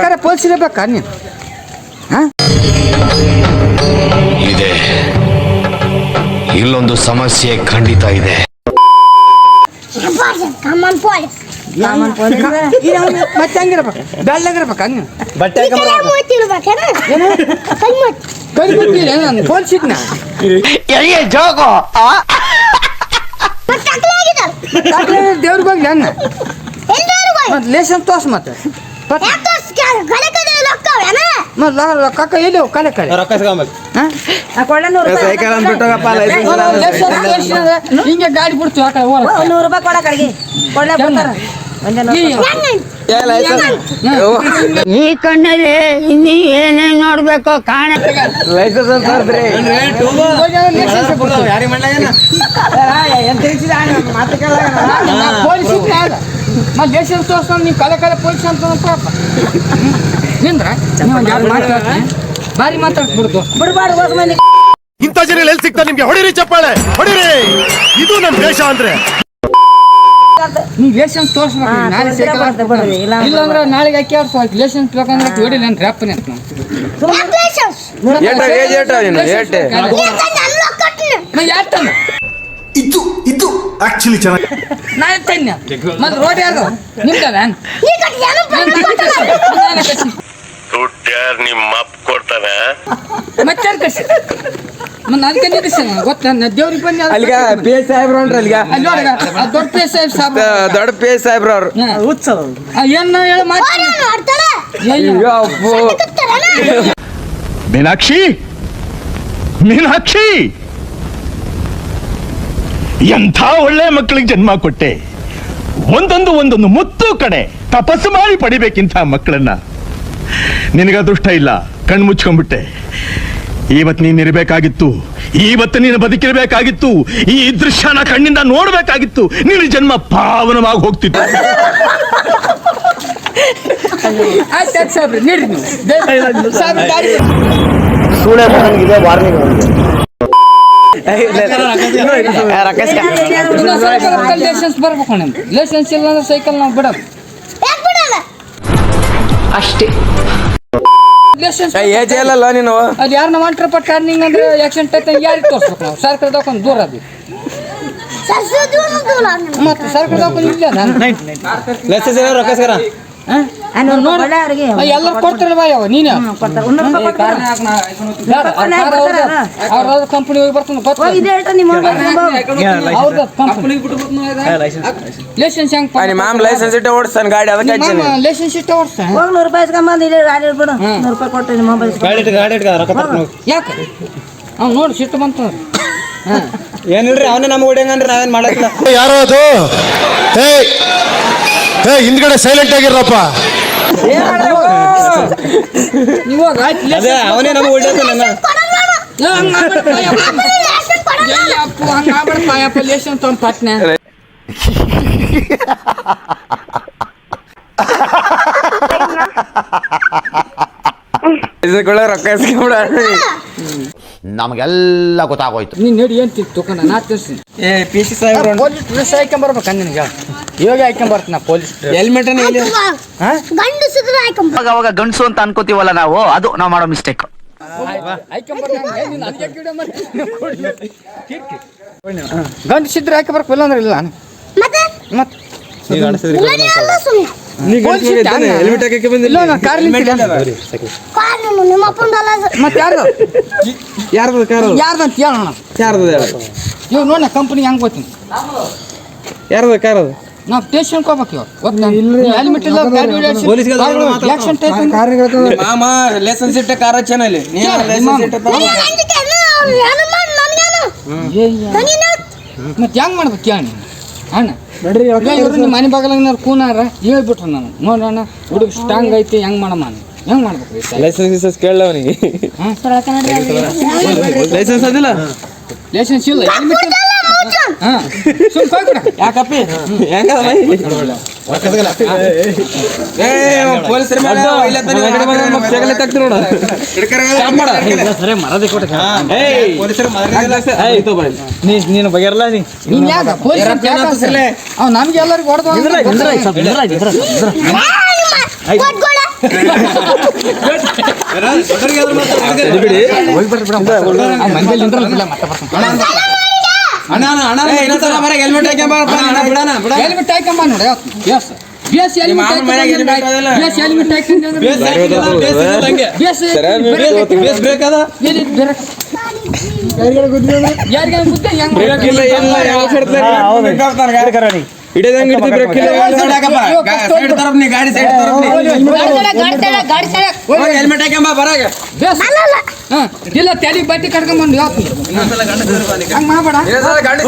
ಕರೆ ಪೋಲ್ಸಿರ್ಬೇಕಾ ನೀನು ಇದೆ. ಇಲ್ಲೊಂದು ಸಮಸ್ಯೆ ಖಂಡಿತ ಇದೆ. ಮತ್ತೆ ಹಂಗಿರ್ಬೇಕು ಬೆಳ್ಳಗಿರ್ಬೇಕ ನೀನು ಬಟ್ಟೆ ಕೈ ಬಿಟ್ಟಿಲ್ಲ ನಾನು ಪೋಲ್ಸಿದ್ನ ಜೋಗೋ ದೇವ್ರಿಗೆ ಹೋಗ್ಲಿ ಅನ್ನ ಮತ್ತೆ ಲೇಸನ್ ತೋರ್ಸ್ ಮತ್ತೆ ಕಕ್ಕ ಎಲ್ಲಿ ಕಲೆ ಕಲೆ ಹಿಂಗೆ ಗಾಡಿ ಬಿಡ್ತೀವಿ ಆ ಕಡೆ ₹100 ಕೊಡ್ತಾರೆ ಈ ಕಣ್ಣಲ್ಲಿ ಇನ್ನೀ ಏನೇನ್ ನೋಡ್ಬೇಕು ಕಾಣ ದೇಶ ತೋರ್ಸ್ಕೊಂಡು ನೀವು ಕಲೆ ಕಲೆ ಪೊಲೀಸ್ ಅಂತ ನಿಂದ್ರ ಬಾರಿ ಮಾತಾಡ್ಬಿಡ್ತು ಬಿಡ್ಬಾರ್ದು ಇಂಥ ಜನ ಎಲ್ಲಿ ಸಿಗ್ತಾರೆ ನಿಮ್ಗೆ? ಹೊಡಿರಿ ಚಪ್ಪಾಳೆ ಹೊಡಿರಿ, ಇದು ನಮ್ ದೇಶ ಅಂದ್ರೆ. ನೀವು ಲೇಸನ್ಸ್ ತೋರ್ಸ್ಬೇಕು ನಾಳೆ ಸೈಕಲ್ ಇಲ್ಲಾಂದ್ರೆ ನಾಳೆಗೆ ಅಕ್ಕಿ ಆಡ್ಸೋ ಲೇಸನ್ಸ್ ಬೇಕಂದ್ರೆ ಹೊಡಿಲ್ಲ ಅಂತ ರ್ಯಾಪನೆ ಅಂತ ಇದು ಆಕ್ಚುಲಿ ಚೆನ್ನಾಗಿ ನಾಳೆ ತನ್ನ ಮತ್ತೆ ರೋಡ್ ಯಾರು ನಿಮ್ದ ನಿಮ್ಮ ಅಪ್ಪ ಕೊಡ್ತಾನೆ ಮತ್ತೆ ಕಸಿ ಅದಕ್ಕೆ ನಿಲ್ಲಿಸ ಗೊತ್ತ ದೇವ್ರಿಗೆ ಬನ್ನಿ ಅಲ್ಲಿಗ ಪಿ ಎಸ್ ಸಾಹೇಬ್ರು ಹೊಂಟ್ರ ಅಲ್ಲಿಗ ದೊಡ್ಡ ಪಿ ಎಸ್ ಸಾಹೇಬ್ ದೊಡ್ಡ ಪಿ ಎಸ್ ಸಾಹೇಬ್ರು ಅವ್ರು ಏನ್ ಹೇಳ ಮೀನಾಕ್ಷಿ ಮೀನಾಕ್ಷಿ ಎಂಥ ಒಳ್ಳೆ ಮಕ್ಕಳಿಗೆ ಜನ್ಮ ಕೊಟ್ಟೆ. ಒಂದೊಂದು ಮುತ್ತು ಕಡೆ ತಪಸ್ಸು ಮಾಡಿ ಪಡಿಬೇಕಿಂತ ಮಕ್ಕಳನ್ನ. ನಿನಗ ಅದೃಷ್ಟ ಇಲ್ಲ, ಕಣ್ಣು ಮುಚ್ಕೊಂಡ್ಬಿಟ್ಟೆ. ಇವತ್ತು ನೀನ್ ಇರಬೇಕಾಗಿತ್ತು, ಇವತ್ತು ನೀನು ಬದುಕಿರಬೇಕಾಗಿತ್ತು, ಈ ದೃಶ್ಯನ ಕಣ್ಣಿಂದ ನೋಡ್ಬೇಕಾಗಿತ್ತು. ನಿನ್ನ ಜನ್ಮ ಪಾವನವಾಗಿ ಹೋಗ್ತಿತ್ತು. ಸೂಳೆ ಮಗನಿಗಿದೆ ವಾರ್ನಿಂಗ್. ಲೈಸೆನ್ಸ್ ಬರ್ಬೇಕು ನಿಮ್ದು. ಲೈಸೆನ್ಸ್ ಇಲ್ಲ ಅಂದ್ರೆ ಸೈಕಲ್ ನಾವು ಬಿಡೋದು ಅಷ್ಟೇ. ಏಜ್ ಇಲ್ಲ ನೀನು ಅದು ಯಾರನ್ನ ಹೊಂಟ್ರಪ್ಪ ಟರ್ನಿಂಗ್ ಅಂದ್ರೆ ಆಕ್ಸಿಡೆಂಟ್ ಆಯ್ತು ಯಾರಿಗೆ ತೋರಿಸ್ಬೇಕು ನಾವು? ಸರ್ಕಾರ ದವಾಖಾನೆ ದೂರ ಅದು ಮತ್ತೆ ಸರ್ಕಾರ ದವಾಖಾನೆ ಇಲ್ಲ ಎಲ್ಲರೂ ಕೊಡ್ತಾರೆ ಬಾಯ್ ಅವ ನೀನು ಅವ್ರ ಕಂಪನಿ ಹೋಗಿ ಬರ್ತಾನೆ ಲೈಸೆನ್ಸ್ ಹೆಂಗ್ ಮಾಮ್ ಲೈಸೆನ್ಸ್ ಇಟ್ಟು ಓಡಿಸ್ತಾನೆ ಗಾಡಿ, ಅದಕ್ಕೆ ಲೈಸೆನ್ಸ್ ಇಟ್ಟು ಓಡಿಸ್ತಾನೆ. ಯಾಕೆ ಅವ್ನು ನೋಡಿ ಸಿಟ್ಟು ಬಂತ ಏನಿಲ್ರಿ ಅವನೇ ನಮ್ಗೆ ಹೊಡಿಯಂಗಂದ್ರೆ ನಾವೇನ್ ಮಾಡಲ್ಲ. ಯಾರೋ ಅದು ಹಿಂದ್ಗಡೆ ಸೈಲೆಂಟ್ ಆಗಿರಪ್ಪ. ಅವನೇ ನಮ್ಗೆ ಹೊಡಿಯೋದು. ಲೈಸೆನ್ಸ್ ತಗೊಂಡ್ ಪಟ್ನೆ ರೊಕ್ಕ ಇಸ್ಕೊಂಬಿಡ. ನಮಗೆಲ್ಲ ಗೊತ್ತಾಗೋಯ್ತು. ನೀನ್ ನೋಡಿ ಏನ್ ತಿಕ್ಕೋಣ ನಾ ತೋರಿಸ್ತೀನಿ. ಪಿ.ಸಿ. ಸಾಹೇಬ್ರು ಪೊಲೀಸ್ ಡ್ರೆಸ್ ಹಾಕೊಂಬರ್ಬೇಕ ನಿನಗೆ? ಇವಾಗ ಹಾಕೊಂಬರ್ತೀನಿ ಪೊಲೀಸ್ ಹೆಲ್ಮೆಟ್ ಅವಾಗ ಗಂಡಸು ಅಂತ ಅನ್ಕೋತೀವಲ್ಲ ನಾವು, ಅದು ನಾವು ಮಾಡೋ ಮಿಸ್ಟೇಕ್. ಗಂಡಸಿದ್ರೆ ಹಾಕೊಂಬರ್ಬೇಕು, ಇಲ್ಲ ಅಂದ್ರೆ ಇಲ್ಲ. ಮತ್ತೆ ಇವ್ ನೋಡ ಕಂಪನಿ ಹೆಂಗ್ ಗೊತ್ತೀನಿ ಯಾರ್ದು ಕಾರದು ನಾವು ಸ್ಟೇಷನ್ ಹೋಗ್ಬೇಕು. ಹೆಲ್ಮೆಟ್ ಇಲ್ಲ ಮಾಮ ಲೈಸೆನ್ಸ್ ಇಟ್ಟ ಕಾರ ಚಾನಲ್ ಮತ್ತೆ ಹೆಂಗ್ ಮಾಡ್ಬೇಕು ಕೇಳಿ ಅಣ್ಣ? ನಿಮ್ಮ ಮನೆ ಬಾಗಲಾಗ ಕೂನಾರ ಹೇಳ್ಬಿಟ್ರು ನಾನು ನೋಡೋಣ ಹುಡುಗ ಸ್ಟ್ರಾಂಗ್ ಐತಿ ಹೆಂಗ್ ಮಾಡಮ್ಮ ಹೆಂಗ್ ಮಾಡ್ಬೇಕು? ಲೈಸೆನ್ಸ್ ಕೇಳಲ್ಲ ಅವನಿಗೆ. ಲೈಸೆನ್ಸ್ ಅದಿಲ್ಲ, ಲೈಸೆನ್ಸ್ ಇಲ್ಲ, ಹೆಲ್ಮೆಟ್ ಯಾಕಪ್ಪಿ ಹೆಂಗ ಪೊಲೀಸರ ಮೇಲೆ ನೀನು ಬಗೆರಲ್ಲ ನೀ ನೀನ್ ಯಾಕ ಅವ್ ನಮ್ಗೆ ಎಲ್ಲರಿಗೂ ಹೊಡೆದ ಹೆಲ್ಮೆಟ್ ಹೆಲ್ಮೆಟ್ ಹಾಕೊಂಬ ನೋಡಿ ಬೇಸ್ ಬ್ರೇಕ್ ಅದ ಯಾರಿಗೆ ಬುದ್ಧಿ ಹೆಂಗ್ ಗಾಡಿ ಸೈಡ್ ಹೆಲ್ಮೆಟ್ ಹಾಕ್ಯಂಬ ಬರಾಗ ಬೇಸ್ ಇಲ್ಲ ತಲೆ ಬಟ್ಟೆ ಕಟ್ಕೊಂಬಂದು ಯಾವತ್ತು ಹಂಗ್ ಮಾಡಬೇಡ ಗಾಡಿ